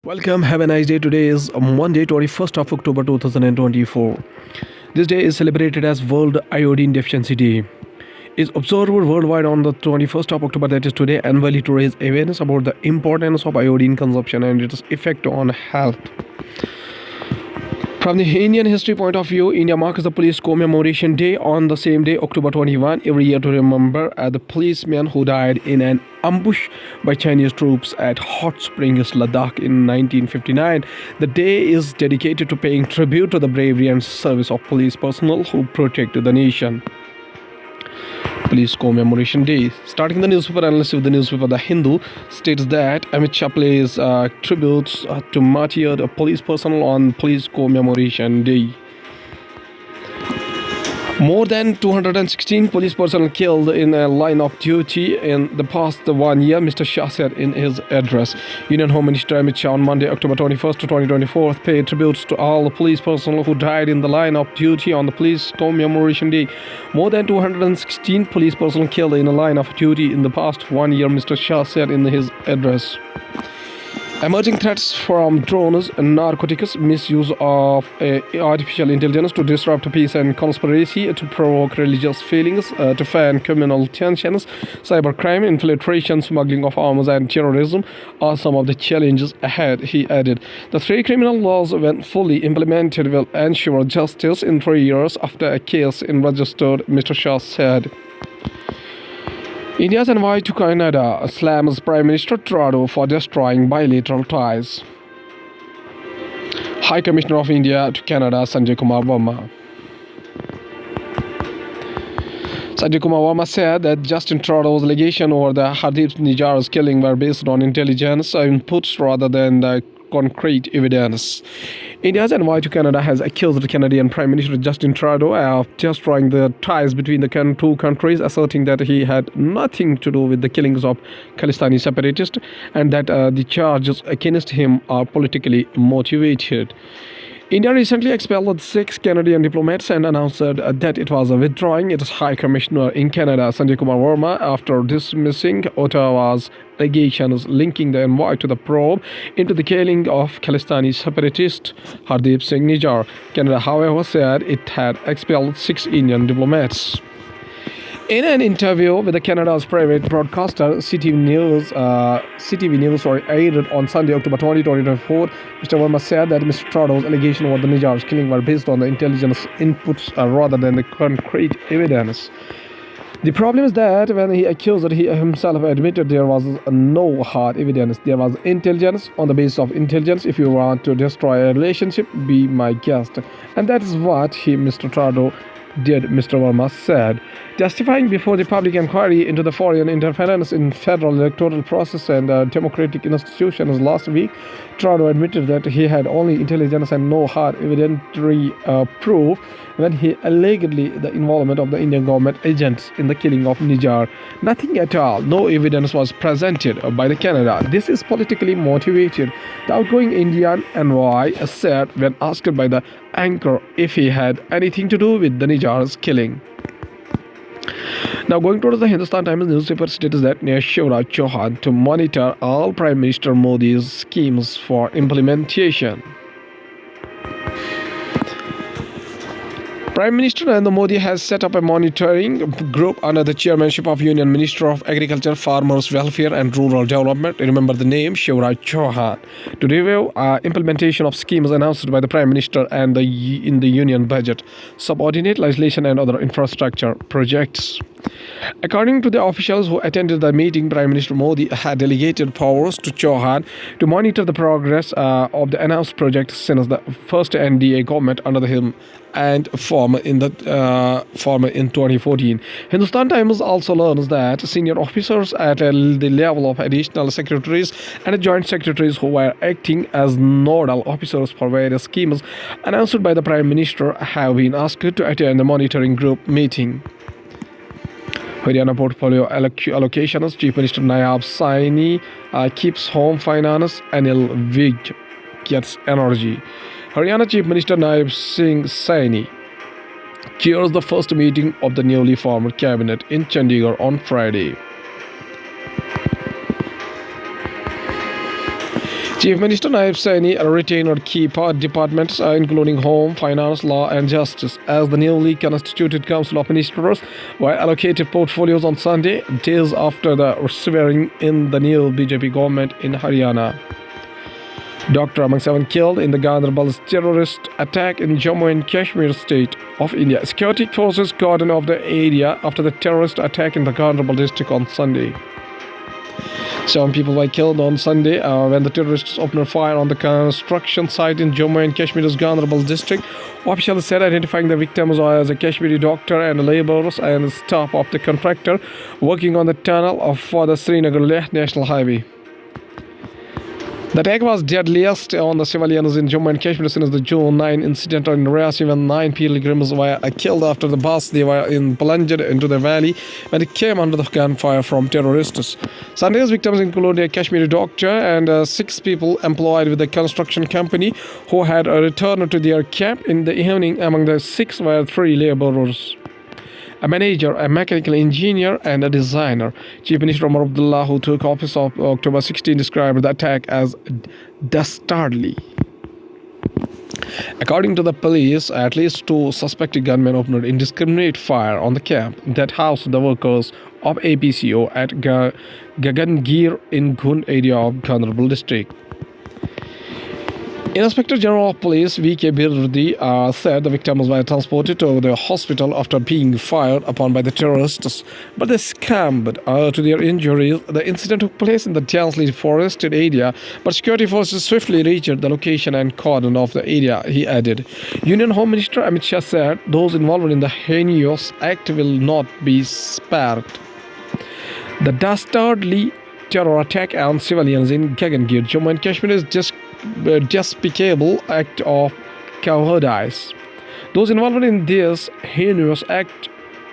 Welcome, have a nice day. Today is Monday, 21st of October 2024. This day is celebrated as World Iodine Deficiency Day. Is observed worldwide on the 21st of October, that is today, annually to raise awareness about the importance of iodine consumption and its effect on health. From the Indian history point of view, India marks the Police Commemoration Day on the same day, October 21, every year to remember the policemen who died in an ambush by Chinese troops at Hot Springs, Ladakh in 1959. The day is dedicated to paying tribute to the bravery and service of police personnel who protect the nation. Police Commemoration Day. Starting the newspaper analysis with the newspaper The Hindu states that Amit Shah pays tributes to martyred police personnel on Police Commemoration Day. More than 216 police personnel killed in a line of duty in the past 1 year, Mr. Shah said in his address. Union Home Minister Amit Shah on Monday, October 21st to 2024, paid tributes to all the police personnel who died in the line of duty on the Police Commemoration Day. More than 216 police personnel killed in a line of duty in the past 1 year, Mr. Shah said in his address. Emerging threats from drones, narcotics, misuse of artificial intelligence to disrupt peace and conspiracy to provoke religious feelings, to fan communal tensions, cybercrime, infiltration, smuggling of arms and terrorism are some of the challenges ahead, he added. The three criminal laws, when fully implemented, will ensure justice in 3 years after a case is registered, Mr. Shah said. India's envoy to Canada slams Prime Minister Trudeau for destroying bilateral ties. High Commissioner of India to Canada Sanjay Kumar Verma. Sanjay Kumar Verma said that Justin Trudeau's allegation over the Hardeep Nijjar's killing were based on intelligence inputs rather than the concrete evidence. India's envoy to Canada has accused the Canadian Prime Minister Justin Trudeau of destroying the ties between the two countries, asserting that he had nothing to do with the killings of Khalistani separatists and that the charges against him are politically motivated. India recently expelled 6 Canadian diplomats and announced that it was withdrawing its High Commissioner in Canada, Sanjay Kumar Verma, after dismissing Ottawa's allegations linking the envoy to the probe into the killing of Khalistani separatist Hardeep Singh Nijjar. Canada, however, said it had expelled 6 Indian diplomats. In an interview with the Canada's private broadcaster, CTV News aired on Sunday, October 20, 2024, Mr. Verma said that Mr. Trudeau's allegation about the Nijjar's killing were based on the intelligence inputs rather than the concrete evidence. The problem is that when he accused that he himself admitted there was no hard evidence. There was intelligence. On the basis of intelligence, if you want to destroy a relationship, be my guest. And that is what Mr. Trudeau did, Mr. Verma said. Testifying before the public inquiry into the foreign interference in federal electoral process and democratic institutions last week, Trudeau admitted that he had only intelligence and no hard evidentiary proof when he allegedly the involvement of the Indian government agents in the killing of Nijjar. Nothing at all. No evidence was presented by the Canada. This is politically motivated. The outgoing Indian envoy said when asked by the anchor if he had anything to do with the Nijjar's killing. Now, going towards the Hindustan Times newspaper states that Shivraj Chauhan to monitor all Prime Minister Modi's schemes for implementation. Prime Minister Narendra Modi has set up a monitoring group under the chairmanship of Union Minister of Agriculture, Farmers Welfare and Rural Development, remember the name, Shivraj Chauhan, to review implementation of schemes announced by the Prime Minister and in the Union budget, subordinate legislation and other infrastructure projects. According to the officials who attended the meeting, Prime Minister Modi had delegated powers to Chauhan to monitor the progress of the announced projects since the first NDA government under him and former in 2014. Hindustan Times also learns that senior officers at the level of additional secretaries and joint secretaries who were acting as nodal officers for various schemes announced by the Prime Minister have been asked to attend the monitoring group meeting. Haryana portfolio allocations, Chief Minister Nayab Saini keeps home finance, Anil Vij gets energy. Haryana Chief Minister Nayab Singh Saini chairs the first meeting of the newly formed cabinet in Chandigarh on Friday. Chief Minister Naib Saini retained key departments including Home, Finance, Law and Justice as the newly constituted Council of Ministers were allocated portfolios on Sunday, days after the swearing in the new BJP government in Haryana. Doctor among 7 killed in the Gandarbal's terrorist attack in Jammu and Kashmir state of India. Security forces cordoned off the area after the terrorist attack in the Gandarbal district on Sunday. 7 people were killed on Sunday when the terrorists opened fire on the construction site in Jammu and Kashmir's Gandarbal district. Officials said identifying the victims as a Kashmiri doctor and laborers and staff of the contractor working on the tunnel for the Srinagar-Leh National Highway. The attack was deadliest on the civilians in Jammu and Kashmir since the June 9 incident in Riasi when 9 pilgrims were killed after the bus they were in plunged into the valley when it came under the gunfire from terrorists. Sunday's victims included a Kashmiri doctor and 6 people employed with the construction company who had returned to their camp in the evening. Among the 6 were 3 laborers, a manager, a mechanical engineer, and a designer. Chief Minister Omar Abdullah, who took office on October 16, described the attack as dastardly. According to the police, at least 2 suspected gunmen opened indiscriminate fire on the camp that housed the workers of APCO at Gagangir in Gund area of Gandarbal district. Inspector General of Police V.K. Birdi said the victims were transported to the hospital after being fired upon by the terrorists, but they succumbed to their injuries. The incident took place in the densely forested area, but security forces swiftly reached the location and cordoned off the area, he added. Union Home Minister Amit Shah said those involved in the heinous act will not be spared. The dastardly terror attack on civilians in Gagangir, Jammu and Kashmir is just despicable act of cowardice. Those involved in this heinous act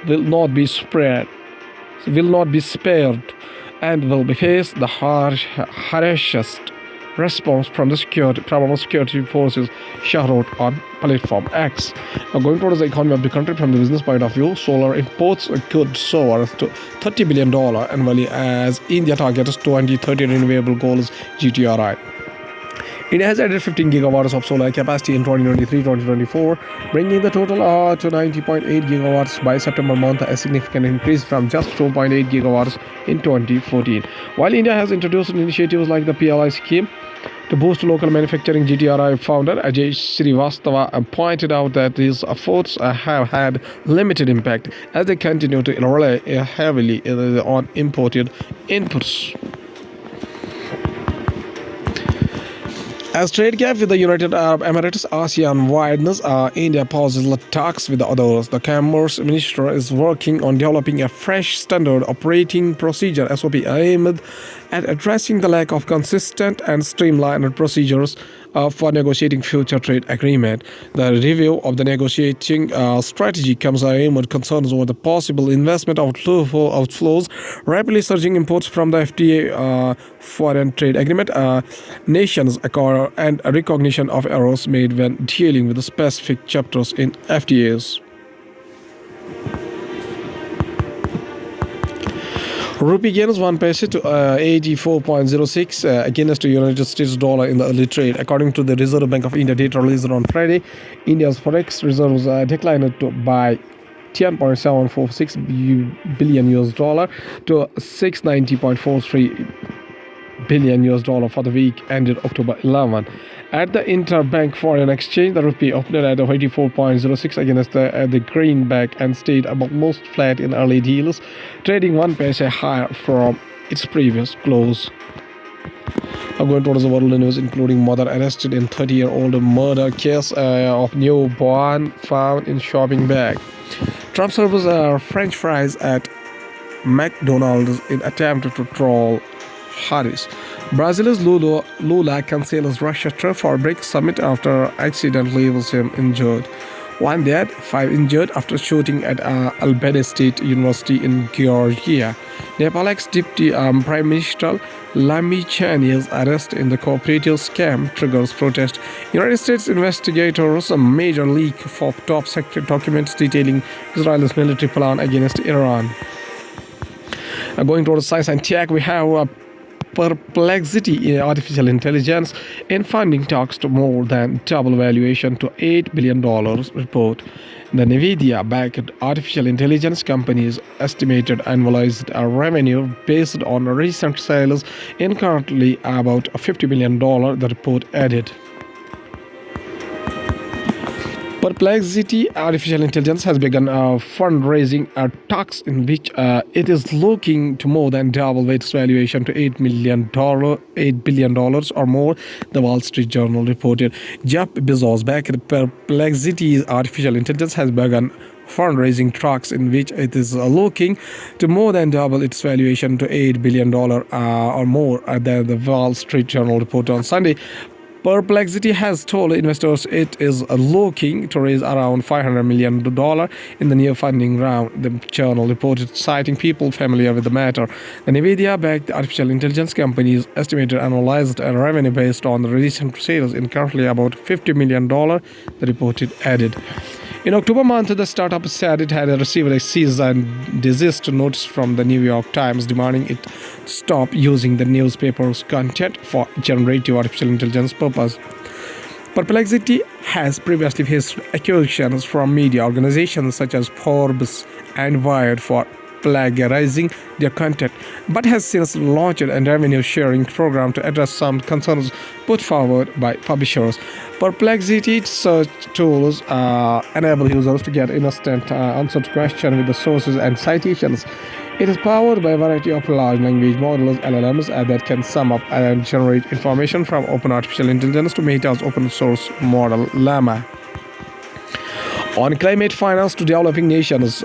will not be spared, and will be faced the harshest response from our security forces, Shah wrote on Platform X. Now, going towards the economy of the country from the business point of view, solar imports could soar to $30 billion annually as India targets 2030 renewable goals GTRI. India has added 15 gigawatts of solar capacity in 2023-2024, bringing the total to 90.8 gigawatts by September month, a significant increase from just 2.8 gigawatts in 2014. While India has introduced initiatives like the PLI scheme to boost local manufacturing, GTRI founder Ajay Srivastava pointed out that these efforts have had limited impact as they continue to rely heavily on imported inputs. As trade gap with the United Arab Emirates, ASEAN widens, India pauses talks with the others. The Commerce Minister is working on developing a fresh standard operating procedure (SOP) aimed at addressing the lack of consistent and streamlined procedures for negotiating future trade agreement. The review of the negotiating strategy comes amid concerns over the possible investment outflows, rapidly surging imports from the FTA foreign trade agreement nations and a recognition of errors made when dealing with the specific chapters in FTAs. Rupee gains 1 paise to 84.06 against the United States dollar in the early trade. According to the Reserve Bank of India data released on Friday, India's forex reserves declined by 10.746 billion US dollar to 690.43 billion US dollar for the week ended October 11. At the interbank foreign exchange, the rupee opened at 84.06 against the greenback and stayed almost flat in early deals, trading 1 paise higher from its previous close. Now going towards the world news, including mother arrested in 30-year-old murder case of newborn found in shopping bag. Trump serves French fries at McDonald's in attempt to troll Harris. Brazil's Lula cancels Russia trip for BRICS summit after accident leaves him injured. 1 dead, 5 injured after shooting at Albany State University in Georgia. Nepal's Deputy Prime Minister Lami Chani's arrest in the cooperative scam triggers protest. United States investigators a major leak of top secret documents detailing Israel's military plan against Iran. Going towards science and tech, we have perplexity in artificial intelligence in funding talks to more than double valuation to $8 billion report. The NVIDIA-backed artificial intelligence company's estimated annualized revenue based on recent sales is currently about $50 billion, the report added. Perplexity Artificial Intelligence has begun fundraising talks in which it is looking to more than double its valuation to $8 billion or more, the Wall Street Journal reported. Jeff Bezos-backed Perplexity Artificial Intelligence has begun fundraising talks in which it is looking to more than double its valuation to $8 billion or more, the Wall Street Journal reported on Sunday. Perplexity has told investors it is looking to raise around $500 million in the near funding round, the journal reported, citing people familiar with the matter. The NVIDIA-backed artificial intelligence company's estimated annualized revenue based on the recent sales is currently about $50 million, the report added. In October month, the startup said it had received a cease and desist notice from the New York Times demanding it stop using the newspaper's content for generative artificial intelligence purpose. Perplexity has previously faced accusations from media organizations such as Forbes and Wired for plagiarizing their content, but has since launched a revenue-sharing program to address some concerns put forward by publishers. Perplexity search tools enable users to get instant answer to questions with the sources and citations. It is powered by a variety of large language models (LLMs) that can sum up and generate information from open artificial intelligence to Meta's open source model Llama. On climate finance to developing nations,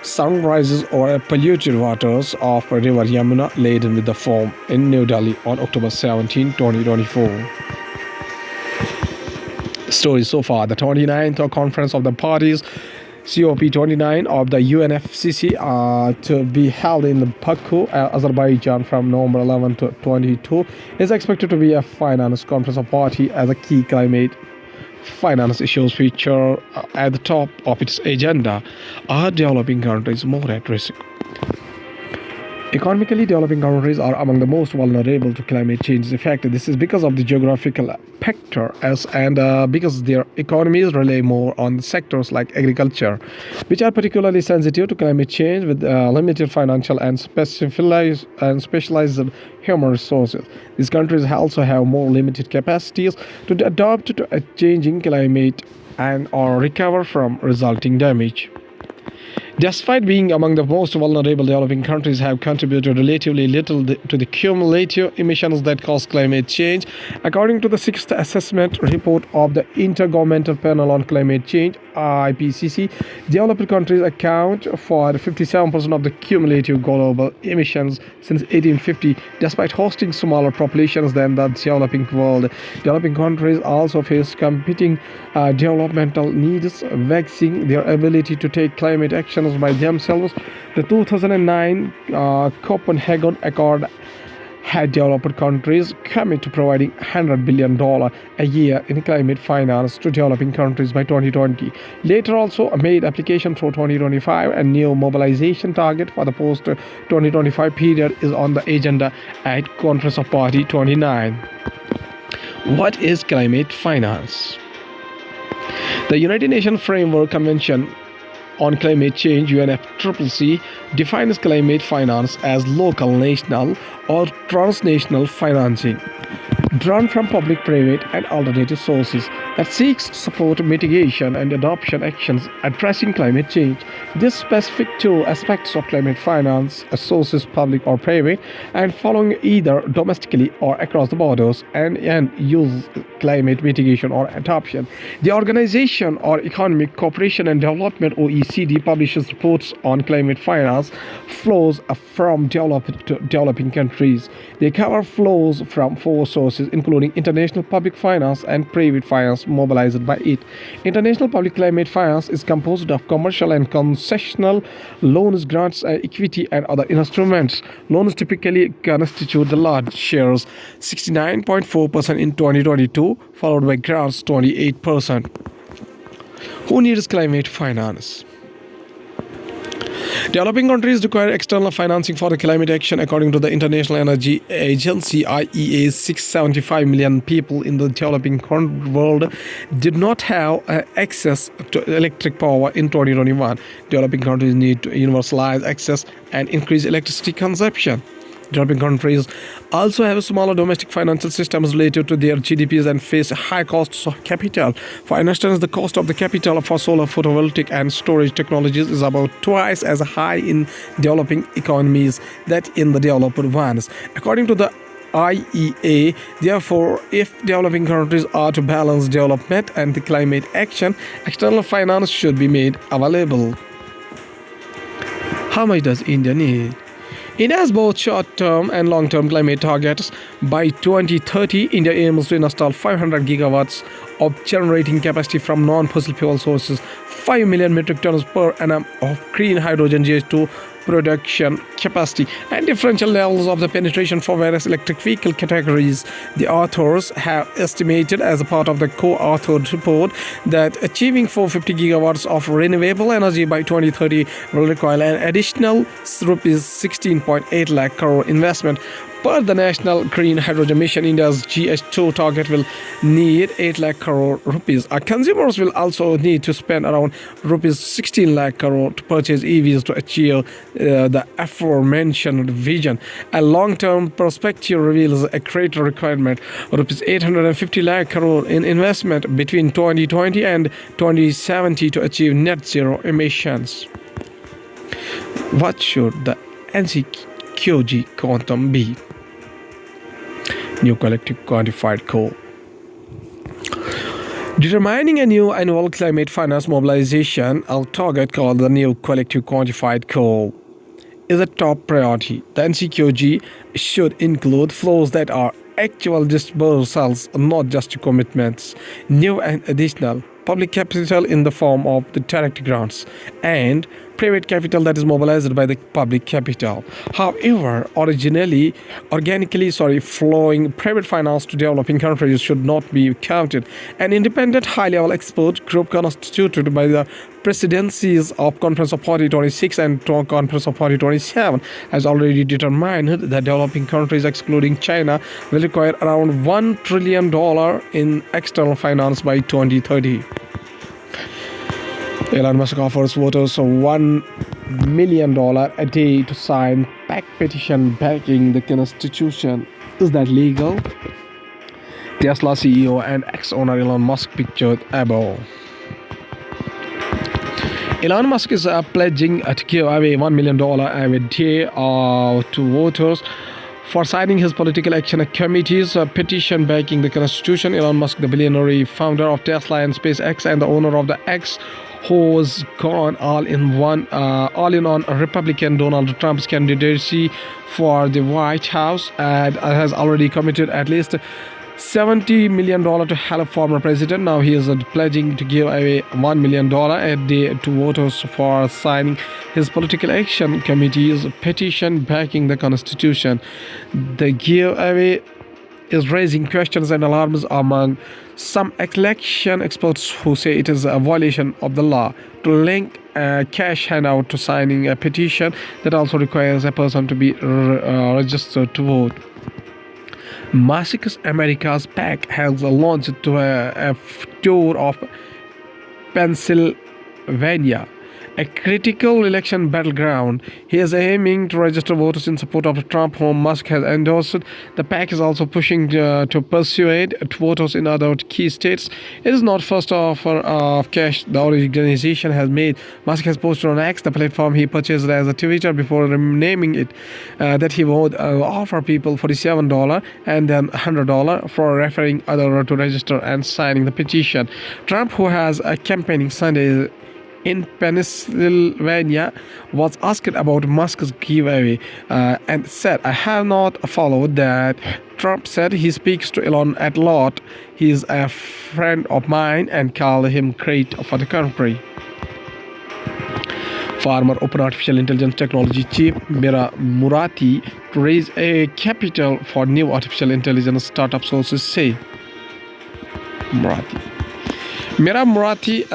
sunrises over polluted waters of River Yamuna laden with the foam in New Delhi on October 17, 2024. Story so far. The 29th Conference of the Parties COP29 of the UNFCCC to be held in Baku, Azerbaijan from November 11 to 22 is expected to be a finance conference of party as a key climate finance issues feature at the top of its agenda. Are developing countries more at risk? Economically developing countries are among the most vulnerable to climate change's effect. This is because of the geographical factor and because their economies rely more on sectors like agriculture, which are particularly sensitive to climate change with limited financial and specialized human resources. These countries also have more limited capacities to adapt to a changing climate and or recover from resulting damage. Despite being among the most vulnerable, developing countries have contributed relatively little to the cumulative emissions that cause climate change. According to the sixth assessment report of the Intergovernmental Panel on Climate Change (IPCC), developed countries account for 57% of the cumulative global emissions since 1850, despite hosting smaller populations than the developing world. Developing countries also face competing developmental needs, vexing their ability to take climate actions by themselves. The 2009 Copenhagen Accord had developed countries commit to providing $100 billion a year in climate finance to developing countries by 2020. Later also made application for 2025. A new mobilization target for the post-2025 period is on the agenda at Conference of Party 29. What is climate finance? The United Nations Framework Convention on Climate Change (UNFCCC) defines climate finance as local, national, or transnational financing drawn from public, private, and alternative sources that seeks to support mitigation and adoption actions addressing climate change. This specific two aspects of climate finance, sources public or private, and following either domestically or across the borders, and use climate mitigation or adoption. The Organization or Economic Cooperation and Development (OECD) publishes reports on climate finance flows from developed to developing countries. They cover flows from four sources, including international public finance and private finance mobilized by it. International public climate finance is composed of commercial and concessional loans, grants, equity, and other instruments. Loans typically constitute the large shares, 69.4% in 2022, followed by grants, 28%. Who needs climate finance? Developing countries require external financing for the climate action. According to the International Energy Agency (IEA), 675 million people in the developing world did not have access to electric power in 2021. Developing countries need to universalize access and increase electricity consumption. Developing countries also have smaller domestic financial systems related to their GDPs and face high costs of capital. For instance, the cost of the capital for solar photovoltaic and storage technologies is about twice as high in developing economies that in the developed ones. According to the IEA, therefore, if developing countries are to balance development and the climate action, external finance should be made available. How much does India need? India has both short-term and long-term climate targets. By 2030, India aims to install 500 gigawatts of generating capacity from non-fossil fuel sources, 5 million metric tons per annum of green hydrogen GH2 production capacity, and differential levels of the penetration for various electric vehicle categories. The authors have estimated, as a part of the co-authored report, that achieving 450 gigawatts of renewable energy by 2030 will require an additional rupees 16.8 lakh crore investment. Per the National Green Hydrogen Mission, India's GH2 target will need 8 lakh crore rupees. Our consumers will also need to spend around rupees 16 lakh crore to purchase EVs to achieve the aforementioned vision. A long-term perspective reveals a greater requirement, rupees 850 lakh crore in investment between 2020 and 2070 to achieve net zero emissions. What should the NCQG quantum be? New collective quantified goal. Determining a new annual climate finance mobilization, a target called the new collective quantified goal, is a top priority. The NCQG should include flows that are actual disbursals, not just commitments, new and additional public capital in the form of the direct grants, and private capital that is mobilized by the public capital. However, organically flowing private finance to developing countries should not be counted. An independent high-level expert group constituted by the presidencies of Conference of Party 26 and Conference of Party 27 has already determined that developing countries, excluding China, will require around $1 trillion in external finance by 2030. Elon Musk offers voters $1 million a day to sign back petition backing the Constitution. Is that legal? Tesla CEO and ex-owner Elon Musk pictured above. Elon Musk is pledging to give away $1 million a day to voters for signing his political action committee's petition backing the Constitution. Elon Musk, the billionaire founder of Tesla and SpaceX and the owner of the X, who has gone all in on Republican Donald Trump's candidacy for the White House, and has already committed at least $70 million to help former president. Now he is pledging to give away $1 million a day to voters for signing his political action committee's petition backing the Constitution. The giveaway is raising questions and alarms among some election experts who say it is a violation of the law to link a cash handout to signing a petition that also requires a person to be registered to vote. Musk's America's PAC has launched to a tour of Pennsylvania, a critical election battleground. He is aiming to register voters in support of Trump, whom Musk has endorsed. The PAC is also pushing to persuade voters in other key states. It is not first offer of cash the organization has made. Musk has posted on X, the platform he purchased as a Twitter before renaming it, that he would offer people $47 and then $100 for referring others to register and signing the petition. Trump, who has a campaigning Sunday in Pennsylvania, was asked about Musk's giveaway and said, "I have not followed that." Trump said he speaks to Elon a lot. He is a friend of mine and called him great for the country. Former Open Artificial Intelligence Technology Chief Mira Murati to raise a capital for new artificial intelligence startup, sources say. Murati. Mira Murati,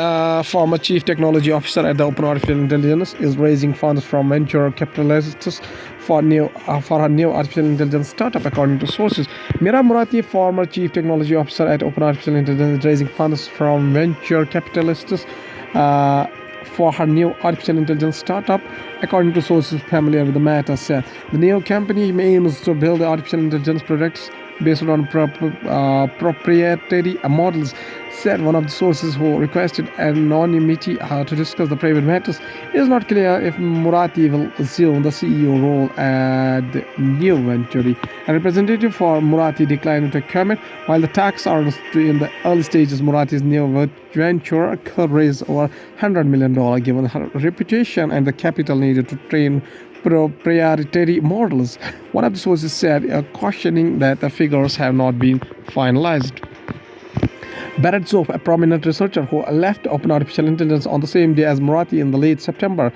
former chief technology officer at the Open Artificial Intelligence, is raising funds from venture capitalists for her new artificial intelligence startup, according to sources. Mira Murati, former chief technology officer at Open Artificial Intelligence, is raising funds from venture capitalists for her new artificial intelligence startup, according to sources familiar with the matter. Said the new company aims to build artificial intelligence products based on proprietary models, said one of the sources who requested anonymity to discuss the private matters. It is not clear if Murati will assume the CEO role at the new venture. A representative for Murati declined to comment. While the talks are in the early stages, Murati's new venture could raise over $100 million given her reputation and the capital needed to train proprietary models. One of the sources said, cautioning that the figures have not been finalized. Barrett Zoff, a prominent researcher who left Open Artificial Intelligence on the same day as Murati in the late September,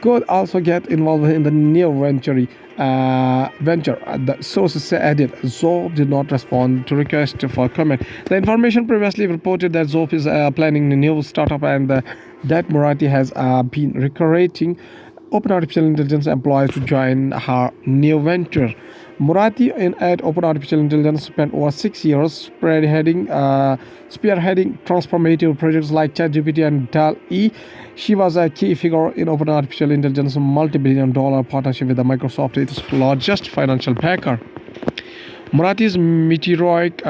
could also get involved in the new venture. The sources added Zoff did not respond to requests for comment. The information previously reported that Zoff is planning a new startup and that Murati has been recruiting Open Artificial Intelligence employees to join her new venture. Murati at Open Artificial Intelligence spent over 6 years spearheading transformative projects like ChatGPT and DAL-E. She was a key figure in Open Artificial Intelligence's multi-billion-dollar partnership with Microsoft, its largest financial backer. Murati's meteoric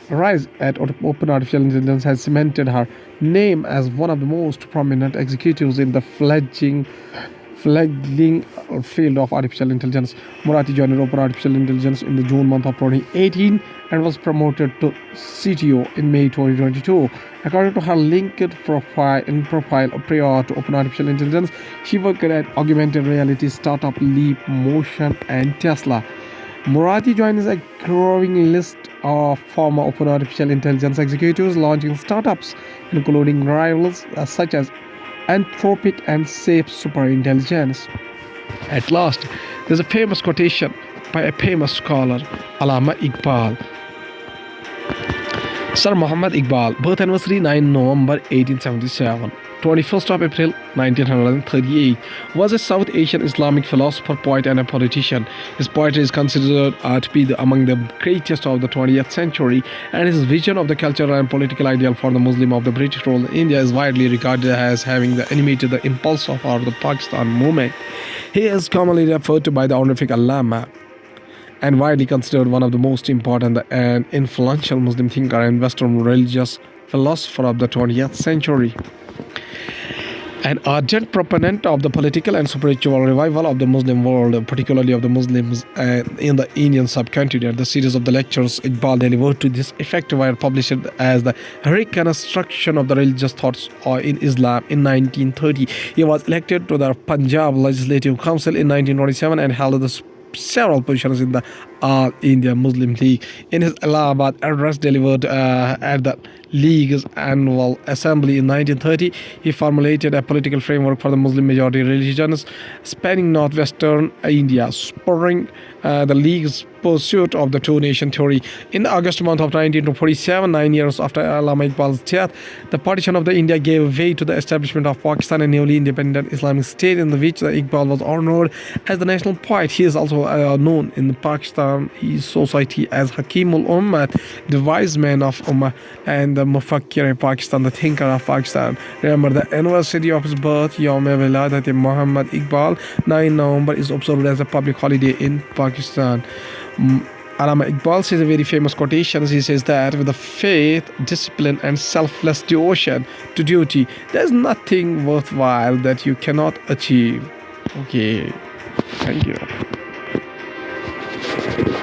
rise at Open Artificial Intelligence has cemented her name as one of the most prominent executives in the fledgling field of artificial intelligence. Murati joined Open Artificial Intelligence in the June month of 2018 and was promoted to CTO in May 2022. According to her LinkedIn profile prior to Open Artificial Intelligence, she worked at augmented reality startup Leap Motion and Tesla. Murati joins a growing list of former Open Artificial Intelligence executives launching startups, including rivals such as Anthropic and Safe Superintelligence. At last, there's a famous quotation by a famous scholar, Allama Iqbal. Sir Muhammad Iqbal, birth anniversary 9 November 1877. 21st of April 1938, was a South Asian Islamic philosopher, poet, and a politician. His poetry is considered to be among the greatest of the 20th century, and his vision of the cultural and political ideal for the Muslim of the British rule in India is widely regarded as having animated the impulse of the Pakistan movement. He is commonly referred to by the honorific Allama and widely considered one of the most important and influential Muslim thinker and Western religious philosopher of the 20th century. An ardent proponent of the political and spiritual revival of the Muslim world, particularly of the Muslims in the Indian subcontinent. The series of the lectures Iqbal delivered to this effect were published as the Reconstruction of the Religious Thoughts in Islam in 1930. He was elected to the Punjab Legislative Council in 1927 and held several positions in the All India Muslim League. In his Allahabad address delivered at the League's annual assembly in 1930, he formulated a political framework for the Muslim majority religions spanning northwestern India, spurring the League's pursuit of the two-nation theory. In the August month of 1947, 9 years after Allama Iqbal's death, the partition of the India gave way to the establishment of Pakistan, a newly independent Islamic state in which Iqbal was honored as the national poet. He is also known in the Pakistan society as Hakimul Ummah, the wise man of Ummah, and the Mufakkir Pakistan, the thinker of Pakistan. Remember, the anniversary of his birth, Yawm Wiladat Muhammad Iqbal, 9 November, is observed as a public holiday in Pakistan. Allama Iqbal says a very famous quotation. He says that with the faith, discipline, and selfless devotion to duty, there is nothing worthwhile that you cannot achieve. Okay, thank you.